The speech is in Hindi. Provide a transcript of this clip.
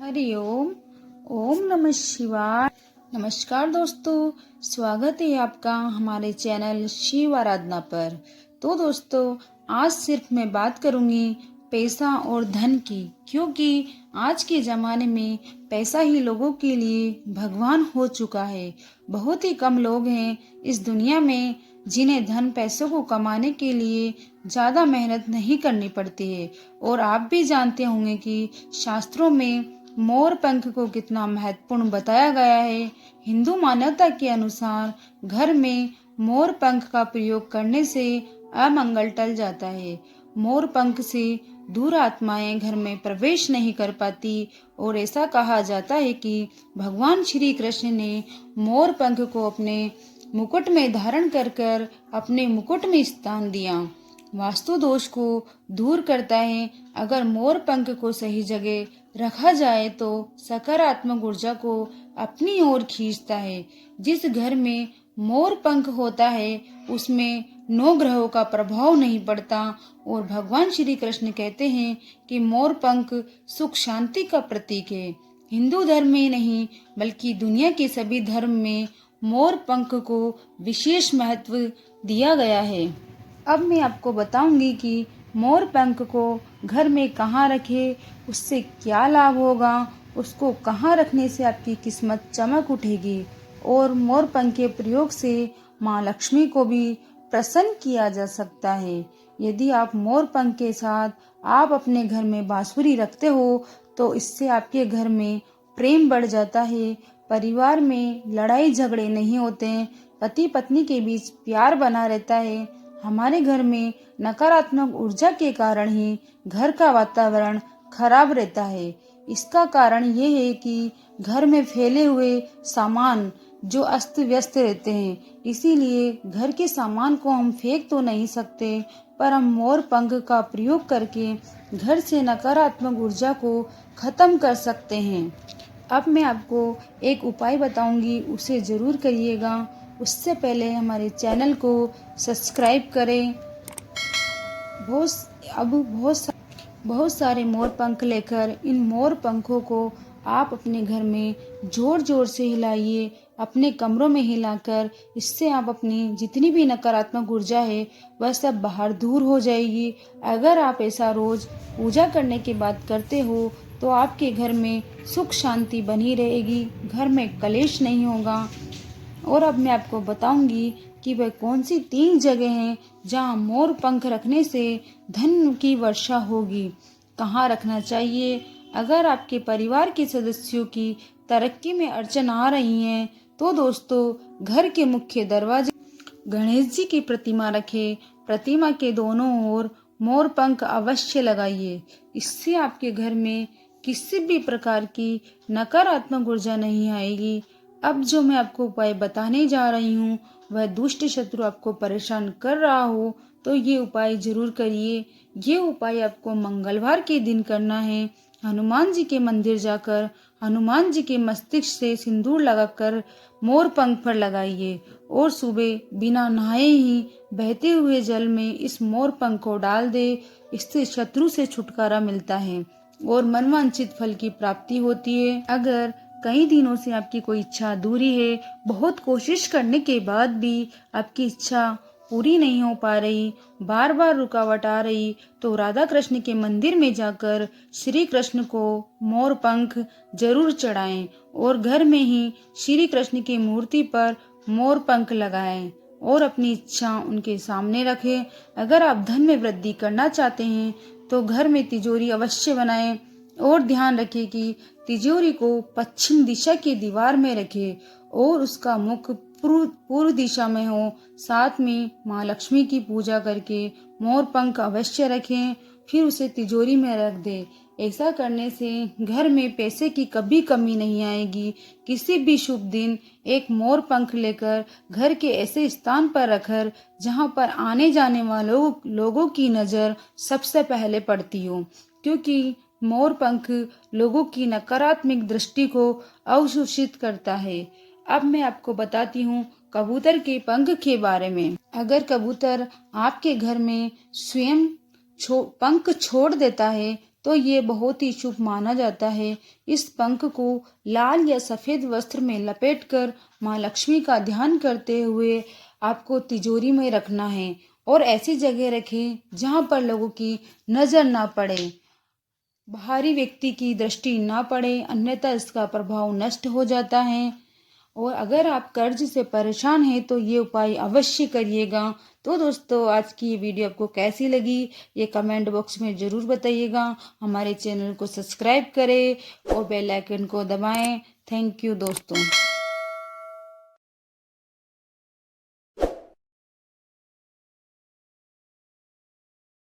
हरि ओम। ओम नमः शिवाय। नमस्कार दोस्तों, स्वागत है आपका हमारे चैनल शिव आराधना पर। तो दोस्तों, आज सिर्फ मैं बात करूंगी पैसा और धन की, क्योंकि आज के ज़माने में पैसा ही लोगों के लिए भगवान हो चुका है। बहुत ही कम लोग हैं इस दुनिया में जिन्हें धन पैसों को कमाने के लिए ज़्यादा मेहनत नहीं करनी पड़ती है। और आप भी जानते होंगे कि शास्त्रों में मोर पंख को कितना महत्वपूर्ण बताया गया है। हिंदू मान्यता के अनुसार घर में मोर पंख का प्रयोग करने से अमंगल टल जाता है। मोर पंख से दूर आत्माएं घर में प्रवेश नहीं कर पाती और ऐसा कहा जाता है कि भगवान श्री कृष्ण ने मोर पंख को अपने मुकुट में धारण कर कर अपने मुकुट में स्थान दिया। वास्तु दोष को दूर करता है। अगर मोर पंख को सही जगह रखा जाए तो सकारात्मक ऊर्जा को अपनी ओर खींचता है। जिस घर में मोर पंख होता है उसमें 9 ग्रहों का प्रभाव नहीं पड़ता। और भगवान श्री कृष्ण कहते हैं कि मोर पंख सुख शांति का प्रतीक है। हिंदू धर्म में नहीं बल्कि दुनिया के सभी धर्म में मोर पंख को विशेष महत्व दिया गया है। अब मैं आपको बताऊंगी कि मोर पंख को घर में कहाँ रखें, उससे क्या लाभ होगा, उसको कहाँ रखने से आपकी किस्मत चमक उठेगी। और मोर पंख के प्रयोग से माँ लक्ष्मी को भी प्रसन्न किया जा सकता है। यदि आप मोर पंख के साथ आप अपने घर में बांसुरी रखते हो तो इससे आपके घर में प्रेम बढ़ जाता है, परिवार में लड़ाई झगड़े नहीं होते, पति पत्नी के बीच प्यार बना रहता है। हमारे घर में नकारात्मक ऊर्जा के कारण ही घर का वातावरण खराब रहता है। इसका कारण ये है कि घर में फैले हुए सामान जो अस्त व्यस्त रहते हैं, इसीलिए घर के सामान को हम फेंक तो नहीं सकते, पर हम मोर पंख का प्रयोग करके घर से नकारात्मक ऊर्जा को खत्म कर सकते हैं। अब मैं आपको एक उपाय बताऊंगी, उसे जरूर करिएगा। उससे पहले हमारे चैनल को सब्सक्राइब करें। बहुत सारे मोर पंख लेकर इन मोर पंखों को आप अपने घर में जोर जोर से हिलाइए, अपने कमरों में हिलाकर। इससे आप अपनी जितनी भी नकारात्मक ऊर्जा है वह सब बाहर दूर हो जाएगी। अगर आप ऐसा रोज पूजा करने के बाद करते हो तो आपके घर में सुख शांति बनी रहेगी, घर में कलेश नहीं होगा। और अब मैं आपको बताऊंगी कि वह कौन सी 3 जगह हैं जहां मोर पंख रखने से धन की वर्षा होगी। कहाँ रखना चाहिए? अगर आपके परिवार के सदस्यों की तरक्की में अड़चन आ रही है तो दोस्तों, घर के मुख्य दरवाजे गणेश जी की प्रतिमा रखें। प्रतिमा के दोनों ओर मोर पंख अवश्य लगाइए। इससे आपके घर में किसी भी प्रकार की नकारात्मक ऊर्जा नहीं आएगी। अब जो मैं आपको उपाय बताने जा रही हूँ वह दुष्ट शत्रु आपको परेशान कर रहा हो तो ये उपाय जरूर करिए। ये उपाय आपको मंगलवार के दिन करना है। हनुमान जी के मंदिर जाकर हनुमान जी के मस्तिष्क से सिंदूर लगाकर मोर पंख पर लगाइए और सुबह बिना नहाए ही बहते हुए जल में इस मोर पंख को डाल दे। इससे शत्रु से छुटकारा मिलता है और मनवांछित फल की प्राप्ति होती है। अगर कई दिनों से आपकी कोई इच्छा अधूरी है, बहुत कोशिश करने के बाद भी आपकी इच्छा पूरी नहीं हो पा रही, बार बार रुकावट आ रही, तो राधा कृष्ण के मंदिर में जाकर श्री कृष्ण को मोर पंख जरूर चढ़ाएं और घर में ही श्री कृष्ण की मूर्ति पर मोर पंख लगाएं और अपनी इच्छा उनके सामने रखें। अगर आप धन में वृद्धि करना चाहते हैं तो घर में तिजोरी अवश्य बनाएं और ध्यान रखें कि तिजोरी को पश्चिम दिशा की दीवार में रखें और उसका मुख पूर्व दिशा में हो। साथ में माँ लक्ष्मी की पूजा करके मोर पंख अवश्य रखें, फिर उसे तिजोरी में रख दें। ऐसा करने से घर में पैसे की कभी कमी नहीं आएगी। किसी भी शुभ दिन एक मोर पंख लेकर घर के ऐसे स्थान पर रखकर जहाँ पर आने जाने वालों लोगों की नज़र सबसे पहले पड़ती हो, क्योंकि मोर पंख लोगों की नकारात्मक दृष्टि को अवशोषित करता है। अब मैं आपको बताती हूँ कबूतर के पंख के बारे में। अगर कबूतर आपके घर में स्वयं पंख छोड़ देता है तो ये बहुत ही शुभ माना जाता है। इस पंख को लाल या सफ़ेद वस्त्र में लपेटकर माँ लक्ष्मी का ध्यान करते हुए आपको तिजोरी में रखना है और ऐसी जगह रखें जहाँ पर लोगों की नज़र ना पड़े, बाहरी व्यक्ति की दृष्टि ना पड़े, अन्यथा इसका प्रभाव नष्ट हो जाता है। और अगर आप कर्ज से परेशान हैं तो ये उपाय अवश्य करिएगा। तो दोस्तों, आज की ये वीडियो आपको कैसी लगी ये कमेंट बॉक्स में ज़रूर बताइएगा। हमारे चैनल को सब्सक्राइब करें और बेल आइकन को दबाएं। थैंक यू दोस्तों।